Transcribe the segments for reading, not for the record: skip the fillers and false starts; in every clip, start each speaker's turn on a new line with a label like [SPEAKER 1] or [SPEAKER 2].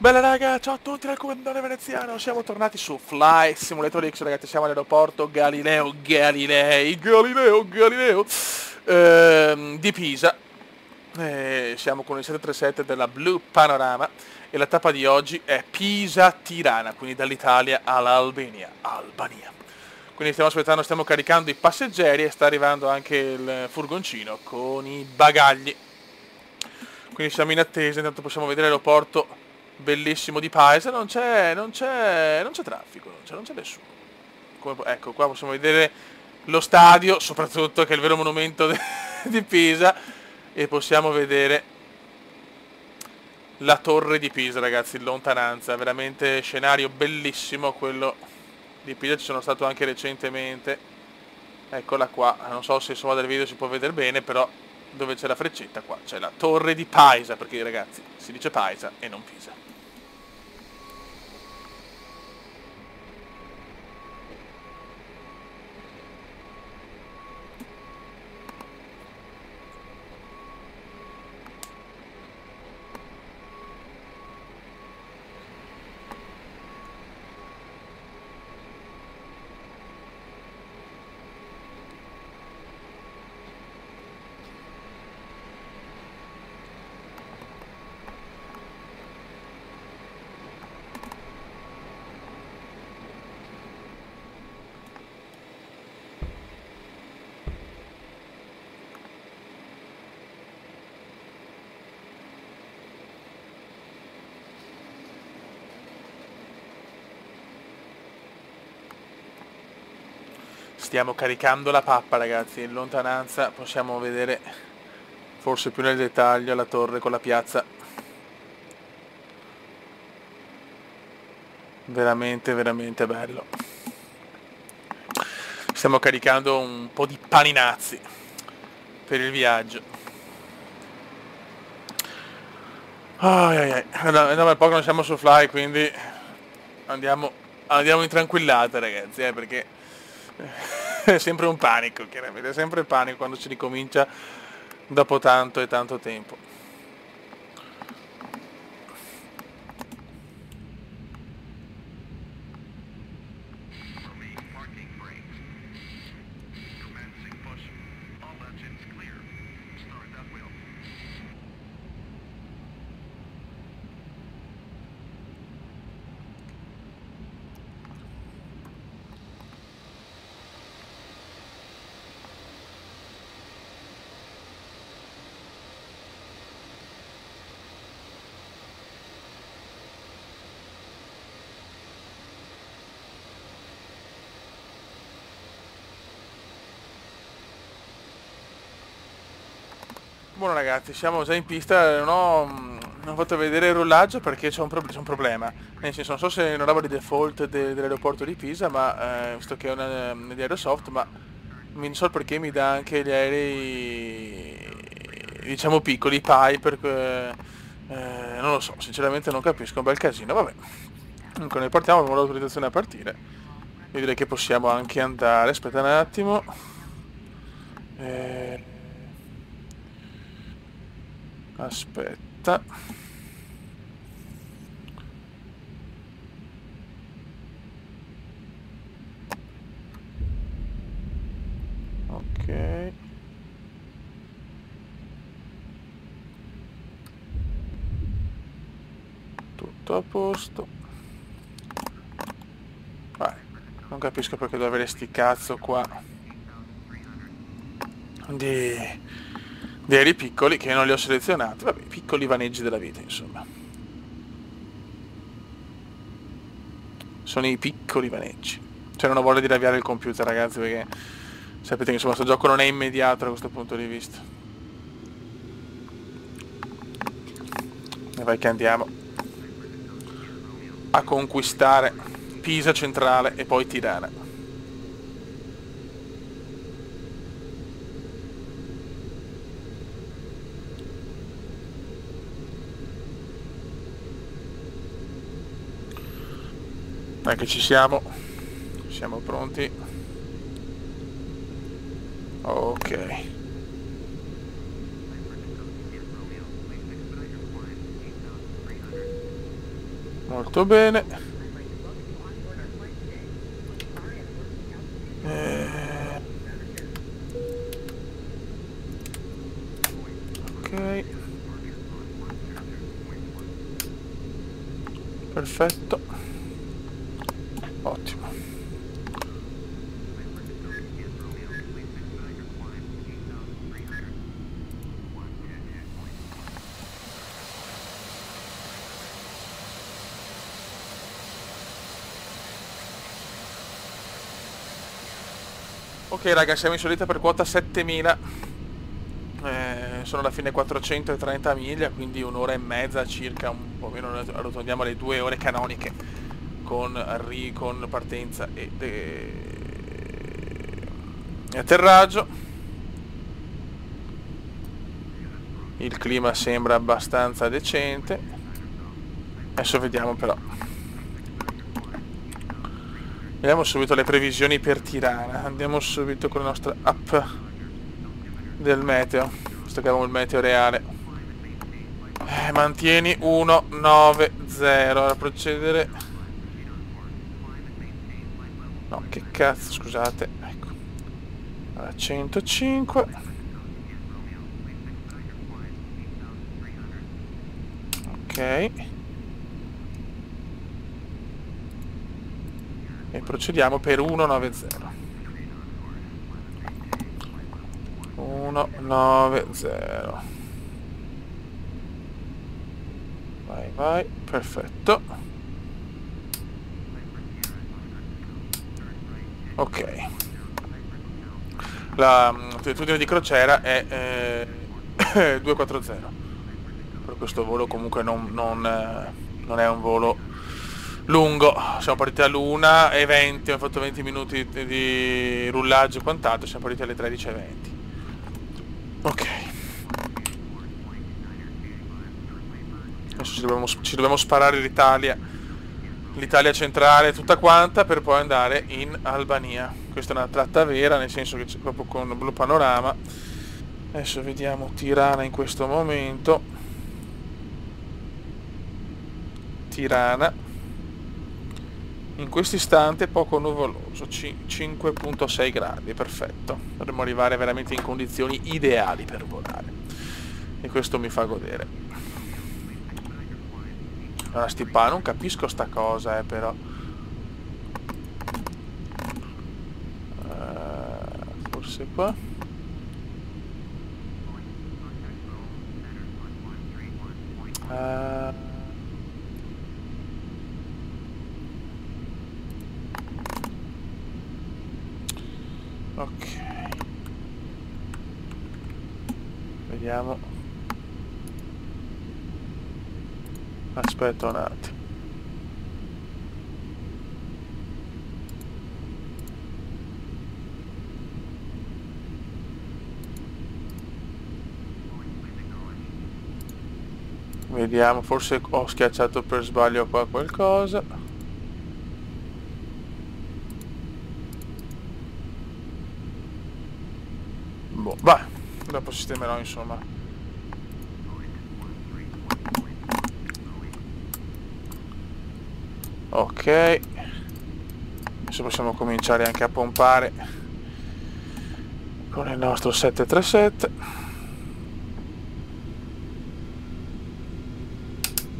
[SPEAKER 1] Bella raga, ciao a tutti dal comandante veneziano, siamo tornati su Flight Simulator X, ragazzi, siamo all'aeroporto Galileo Galileo di Pisa. Siamo con il 737 della Blue Panorama e la tappa di oggi è Pisa-Tirana, quindi dall'Italia all'Albania, Albania. Quindi stiamo caricando i passeggeri e sta arrivando anche il furgoncino con i bagagli. Quindi siamo in attesa, intanto possiamo vedere l'aeroporto bellissimo di Pisa, non c'è traffico, non c'è nessuno. Ecco, qua possiamo vedere lo stadio, soprattutto, che è il vero monumento di Pisa, e possiamo vedere la torre di Pisa, ragazzi, in lontananza, veramente scenario bellissimo quello di Pisa, ci sono stato anche recentemente. Eccola qua, non so se insomma dal video si può vedere bene, però dove c'è la freccetta qua c'è la torre di Pisa, perché ragazzi si dice Pisa e non Pisa. Stiamo caricando la pappa, ragazzi, in lontananza possiamo vedere forse più nel dettaglio la torre con la piazza. Veramente, veramente bello. Stiamo caricando un po' di paninazzi per il viaggio. Andiamo al poco, non siamo su Fly, quindi andiamo in tranquillata, ragazzi, perché è sempre un panico, chiaramente, è sempre panico quando si ricomincia dopo tanto e tanto tempo. Buono ragazzi, siamo già in pista, non ho fatto vedere il rollaggio perché c'è un problema. Nel senso, non so se è una roba di default dell'aeroporto di Pisa, ma visto che è una di Aerosoft, ma non so perché mi dà anche gli aerei, diciamo piccoli, Piper, non lo so, sinceramente non capisco, un bel casino, vabbè. Comunque noi partiamo, abbiamo l'autorizzazione a partire. Io direi che possiamo anche andare, aspetta un attimo. Aspetta. Ok. Tutto a posto. Vai. Non capisco perché devo avere sti cazzo qua di aerei piccoli che non li ho selezionati. Vabbè, piccoli vaneggi della vita, insomma. Sono i piccoli vaneggi. Cioè non ho voglia di avviare il computer, ragazzi, perché sapete che insomma questo gioco non è immediato da questo punto di vista. E vai che andiamo a conquistare Pisa centrale e poi Tirana. Che ci siamo pronti. Ok, Molto bene. Ok. Perfetto. Ottimo. Ok raga, siamo in salita per quota 7000, sono alla fine 430 miglia, quindi un'ora e mezza circa, un po' meno, arrotondiamo alle 2 ore canoniche con partenza e atterraggio. Il clima sembra abbastanza decente, adesso vediamo però. Vediamo subito le previsioni per Tirana. Andiamo subito con la nostra app del meteo. Visto che abbiamo il meteo reale. Mantieni 190. Allora procedere. No, che cazzo, scusate. Ecco. Allora, 105. Ok. E procediamo per 190. 190. Vai, vai, perfetto. Ok. L'altitudine di crociera è 240. Per questo volo comunque non è un volo lungo. Siamo partiti all'1:20, abbiamo fatto 20 minuti di rullaggio e quant'altro, siamo partiti alle 13:20. Ok. Adesso ci dobbiamo sparare l'Italia centrale tutta quanta per poi andare in Albania. Questa è una tratta vera, nel senso che c'è proprio con Blue Panorama. Adesso vediamo Tirana in questo momento. Tirana in questo istante poco nuvoloso, 5.6 gradi, perfetto. Dovremmo arrivare veramente in condizioni ideali per volare e questo mi fa godere. Allora Stipa, non capisco sta cosa però forse qua. Ok, vediamo, aspetta un attimo. Vediamo, forse ho schiacciato per sbaglio qua qualcosa. Boh, va, dopo sistemerò insomma. Ok, adesso possiamo cominciare anche a pompare con il nostro 737.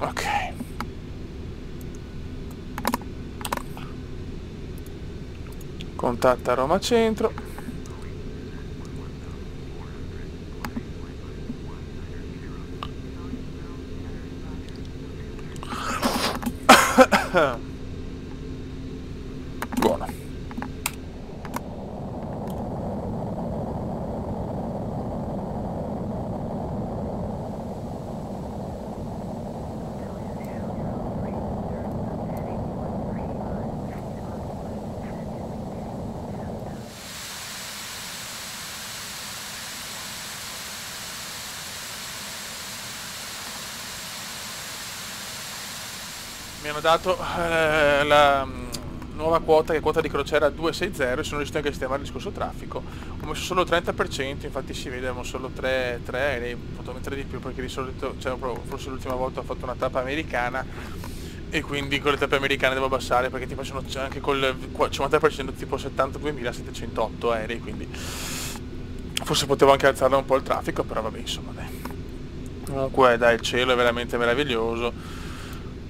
[SPEAKER 1] Ok, contatta Roma Centro. Buono. Mi hanno dato la nuova quota, che è quota di crociera 260, e sono riuscito anche a sistemare il discorso traffico. Ho messo solo il 30%, infatti si vede, abbiamo solo 3 aerei, potevo mettere di più perché di solito, cioè, forse l'ultima volta ho fatto una tappa americana, e quindi con le tappe americane devo abbassare perché ti facciano anche col 50% tipo 72.708 aerei, quindi forse potevo anche alzarla un po' il traffico, però vabbè, insomma, dai. Comunque dai, il cielo è veramente meraviglioso.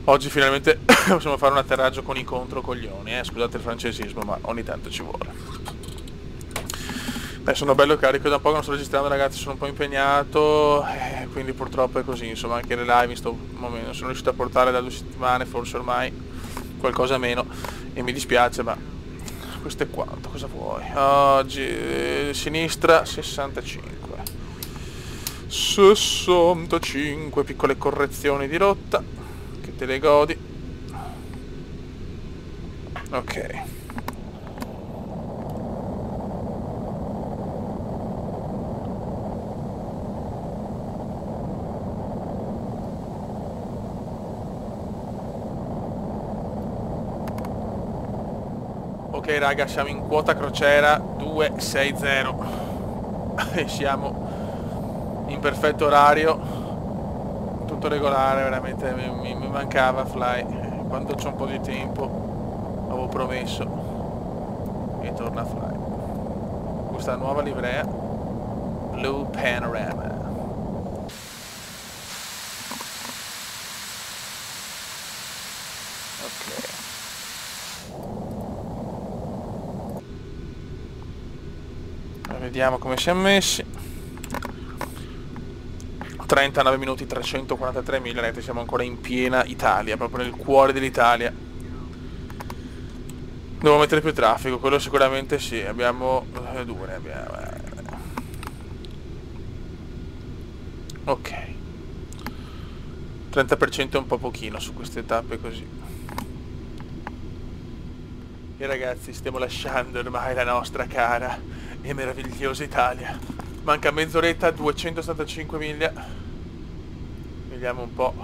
[SPEAKER 1] Oggi finalmente possiamo fare un atterraggio con i controcoglioni, scusate il francesismo, ma ogni tanto ci vuole. Sono bello carico, da un po' che non sto registrando, ragazzi, sono un po' impegnato, quindi purtroppo è così, insomma, anche le live in sto momento sono riuscito a portare da 2 settimane, forse ormai, qualcosa meno, e mi dispiace, ma questo è quanto, cosa vuoi? Oggi, sinistra, 65, 65, piccole correzioni di rotta, che te le godi, ok. Ok raga, siamo in quota crociera 260 e siamo in perfetto orario, tutto regolare, veramente mi mancava Fly, quando c'ho un po' di tempo avevo promesso e torna Fly. Questa nuova livrea Blue Panorama. Ok. Vediamo come siamo messi. 39 minuti, 343 miglia, ragazzi, siamo ancora in piena Italia, proprio nel cuore dell'Italia. Devo mettere più traffico, quello sicuramente sì, abbiamo due, ne abbiamo. Ok. 30% è un po' pochino su queste tappe così. E ragazzi, stiamo lasciando ormai la nostra cara e meravigliosa Italia. Manca mezz'oretta, 275 miglia. Vediamo un po'.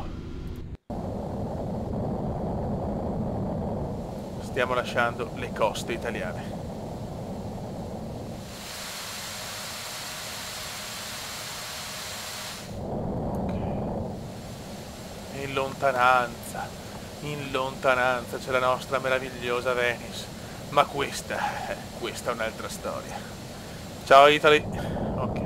[SPEAKER 1] Stiamo lasciando le coste italiane. Okay. In lontananza c'è la nostra meravigliosa Venice. Ma questa è un'altra storia. Ciao Italy. Ok.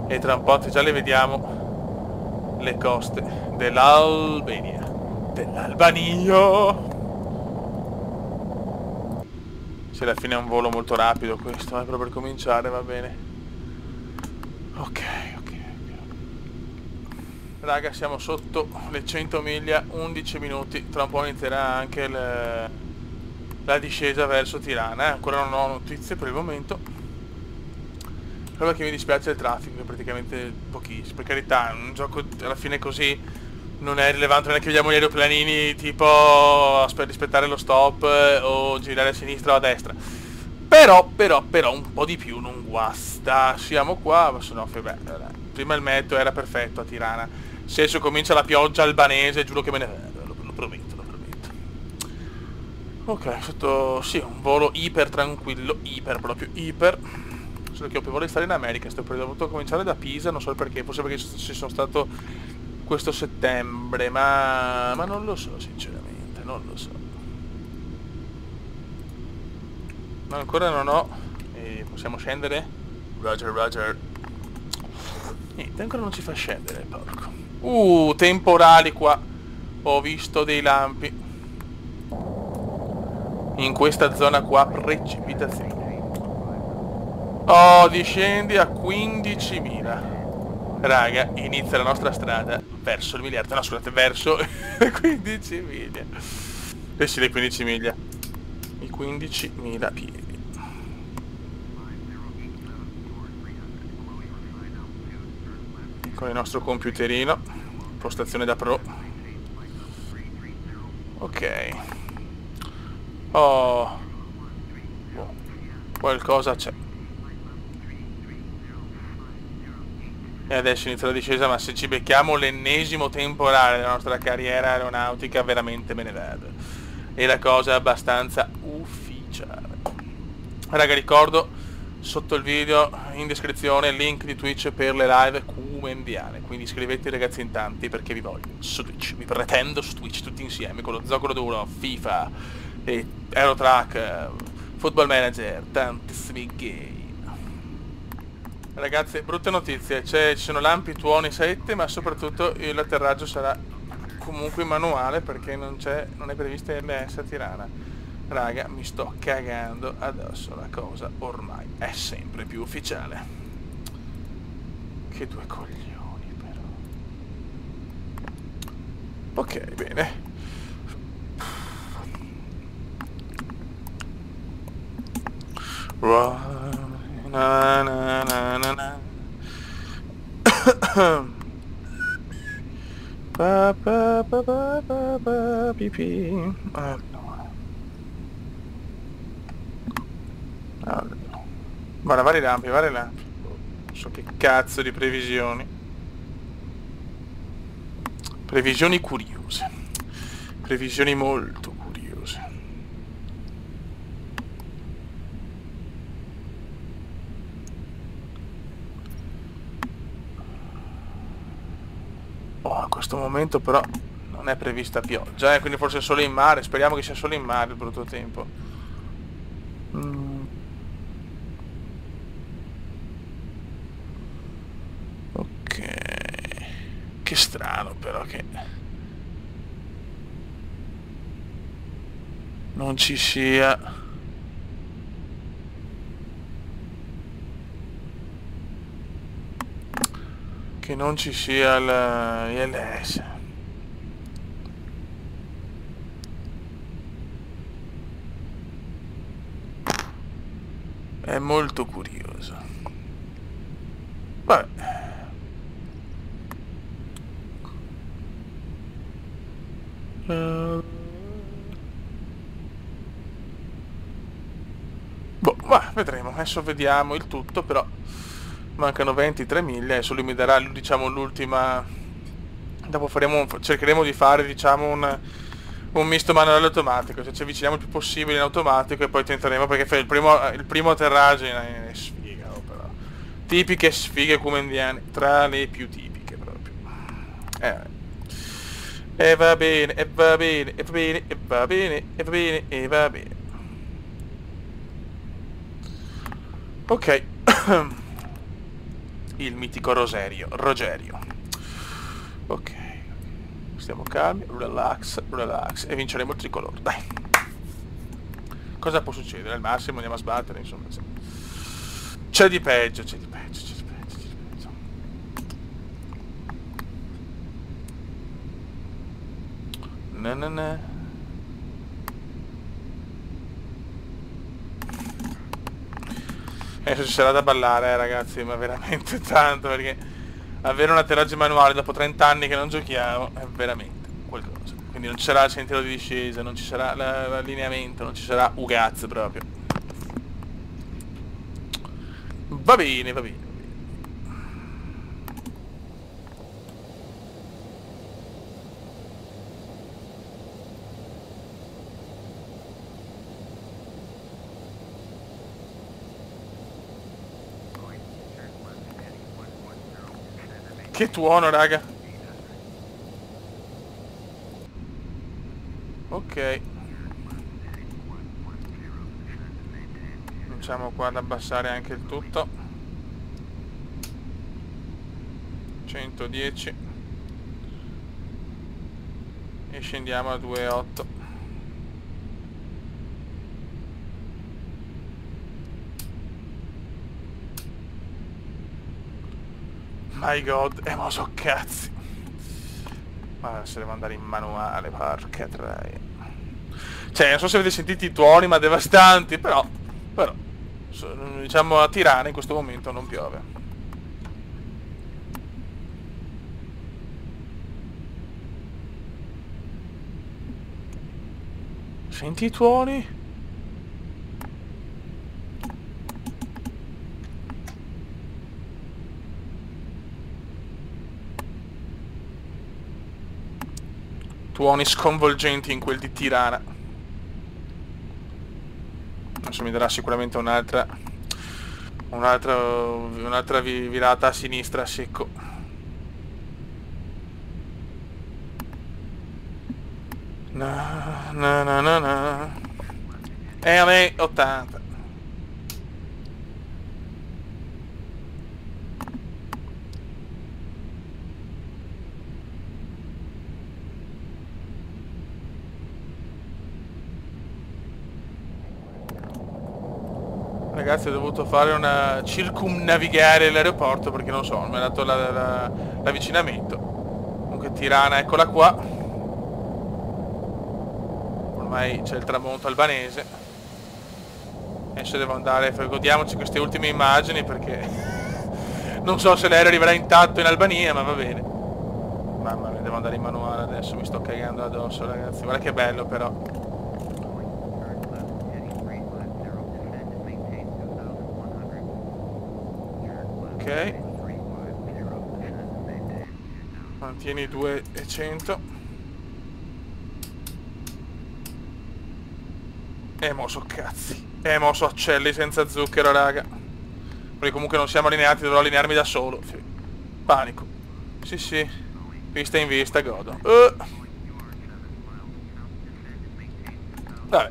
[SPEAKER 1] E tra un po' già le vediamo le coste dell'Albania. Dell'Albania. Se alla fine è un volo molto rapido questo, però per cominciare va bene. Ok. Raga, siamo sotto le 100 miglia, 11 minuti, tra un po' inizierà anche la discesa verso Tirana, ancora non ho notizie per il momento. Però perché mi dispiace il traffico, è praticamente pochissimo, per carità, un gioco alla fine così non è rilevante, non è che vediamo gli aeroplanini tipo per rispettare lo stop o girare a sinistra o a destra. Però un po' di più non guasta, siamo qua, se no, prima il meteo era perfetto a Tirana. Se adesso comincia la pioggia albanese, giuro che me ne vado, lo prometto. Ok, sotto, sì, un volo iper tranquillo, proprio iper. Solo che ho più voglia di stare in America, sto dovuto cominciare da Pisa, non so perché, forse perché ci sono stato questo settembre, ma non lo so sinceramente, non lo so. Ma ancora non ho, possiamo scendere? Roger. Niente, ancora non ci fa scendere, porco. Temporali qua. Ho visto dei lampi. In questa zona qua, precipitazioni. Oh, discendi a 15.000. Raga, inizia la nostra strada verso il miliardo. No, scusate, verso 15 miglia. Sì, le 15 miglia. I 15.000 piedi. Con il nostro computerino, postazione da pro. Ok. Oh, qualcosa c'è. E adesso inizia la discesa, ma se ci becchiamo l'ennesimo temporale della nostra carriera aeronautica, veramente me ne vado. E la cosa è abbastanza ufficiale. Raga, ricordo sotto il video in descrizione il link di Twitch per le live come Kumendiane. Quindi iscrivetevi ragazzi in tanti perché vi voglio su Twitch, vi pretendo su Twitch tutti insieme con lo Zoccolo d'Oro, FIFA, e Eurotrack, Football Manager, tantissimi game. Ragazzi, brutte notizie, ci sono lampi, tuoni, sette, ma soprattutto l'atterraggio sarà comunque manuale perché non è prevista LS a Tirana. Raga, mi sto cagando addosso, la cosa ormai è sempre più ufficiale. Che due coglioni però. Ok, bene. Na, na, na, na, na. Pa, pa, pa, pa, pa, pa, pipì. Guarda, vari lampi. Non so che cazzo di previsioni. Previsioni curiose. Previsioni molto curiose. Oh, a questo momento però non è prevista pioggia, quindi forse solo in mare. Speriamo che sia solo in mare il brutto tempo. Ok. Che strano però che non ci sia l'ILS. È molto curioso. Vabbè. Boh, ma vedremo. Adesso vediamo il tutto, però mancano 23 miglia e solo mi darà, diciamo, l'ultima. Dopo cercheremo di fare, diciamo, un misto manuale automatico, cioè ci avviciniamo il più possibile in automatico e poi tenteremo, perché fai il primo atterraggio è sfiga, però. Tipiche sfighe kumendiane, tra le più tipiche proprio. E va bene, e va bene, e va bene, e va bene, e va bene, e va bene. Ok. Il mitico Rogerio. Ok. Stiamo calmi, relax, e vinceremo il tricolore, dai. Cosa può succedere? Al massimo andiamo a sbattere, insomma. C'è di peggio. Na. Adesso ci sarà da ballare, ragazzi, ma veramente tanto, perché avere un atterraggio manuale dopo 30 anni che non giochiamo è veramente qualcosa. Quindi non ci sarà il sentiero di discesa, non ci sarà l'allineamento, non ci sarà ugaz proprio. Va bene. Che tuono, raga. Ok. Cominciamo qua ad abbassare anche il tutto. 110. E scendiamo a 2,8. My god, ma so cazzi. Ma se devo andare in manuale, porca troia. Cioè, non so se avete sentito i tuoni, ma devastanti, però diciamo a Tirana in questo momento non piove. Senti i tuoni? Tuoni sconvolgenti in quel di Tirana. Adesso mi darà sicuramente un'altra virata a sinistra a secco. Na, na, na, na, na. E a me 80. Ragazzi, ho dovuto fare una circumnavigare l'aeroporto perché non so, mi ha dato l'avvicinamento. Comunque Tirana, eccola qua. Ormai c'è il tramonto albanese. Adesso devo andare, godiamoci queste ultime immagini perché non so se l'aereo arriverà intatto in Albania, ma va bene. Mamma mia, devo andare in manuale adesso, mi sto cagando addosso, ragazzi. Guarda che bello però. Ok. Mantieni 2,100. Mo so cazzi. Mo so accelli senza zucchero, raga. Perché comunque non siamo allineati, dovrò allinearmi da solo. Panico. Sì, sì. Vista in vista, godo. Vabbè.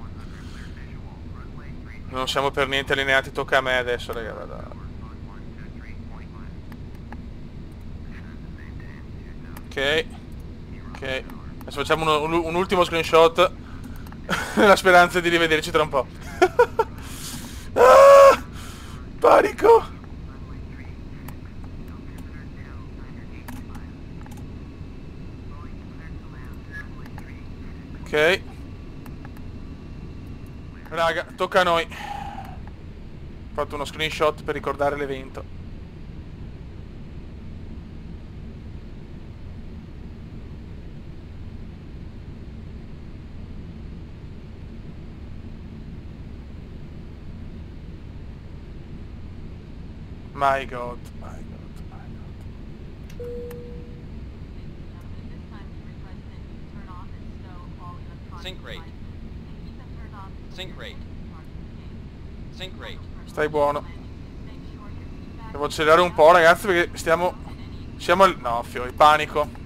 [SPEAKER 1] Non siamo per niente allineati, tocca a me adesso, raga. Vado. Ok. Ok. Adesso facciamo un ultimo screenshot. Nella speranza di rivederci tra un po'. Ah, panico. Ok. Raga, tocca a noi. Ho fatto uno screenshot per ricordare l'evento. My God, my God, my God.
[SPEAKER 2] Sync rate. Sync rate. Sync rate.
[SPEAKER 1] Stai buono. Devo accelerare un po', ragazzi, perché siamo al... No, fiori, panico.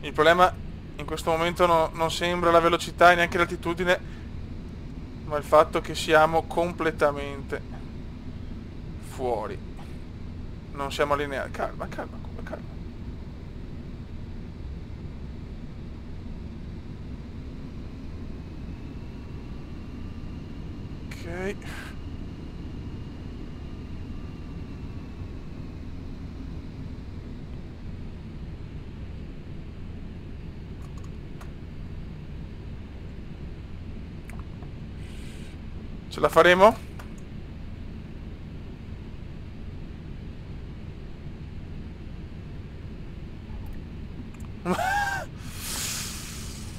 [SPEAKER 1] Il problema in questo momento non sembra la velocità e neanche l'altitudine, ma il fatto che siamo completamente fuori. Non siamo allineati. Calma, calma, calma. Ok. Ce la faremo?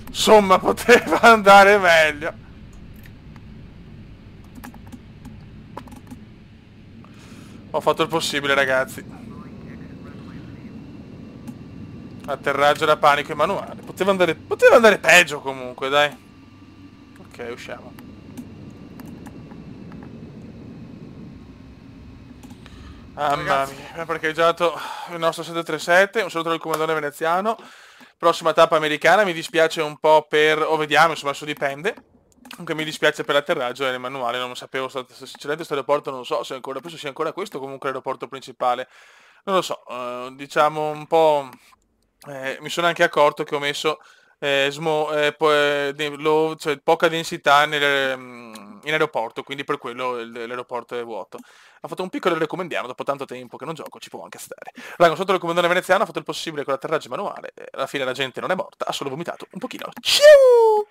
[SPEAKER 1] Insomma, poteva andare meglio. Ho fatto il possibile, ragazzi. Atterraggio da panico e manuale. Poteva andare peggio comunque, dai. Ok, usciamo. Mamma mia, ha parcheggiato il nostro 737, un saluto dal comandante veneziano. Prossima tappa americana, mi dispiace un po' per... o vediamo, insomma, adesso dipende. Comunque mi dispiace per l'atterraggio e il manuale, non sapevo, sinceramente questo aeroporto non so se ancora, penso sia ancora questo comunque l'aeroporto principale. Non lo so, diciamo un po'... mi sono anche accorto che ho messo cioè, poca densità in aeroporto, quindi per quello l'aeroporto è vuoto. Ha fatto un piccolo recomendiamo, dopo tanto tempo che non gioco ci può anche stare. Raga, sotto il comandante veneziano ha fatto il possibile con l'atterraggio manuale, alla fine la gente non è morta, ha solo vomitato un pochino. Ciao!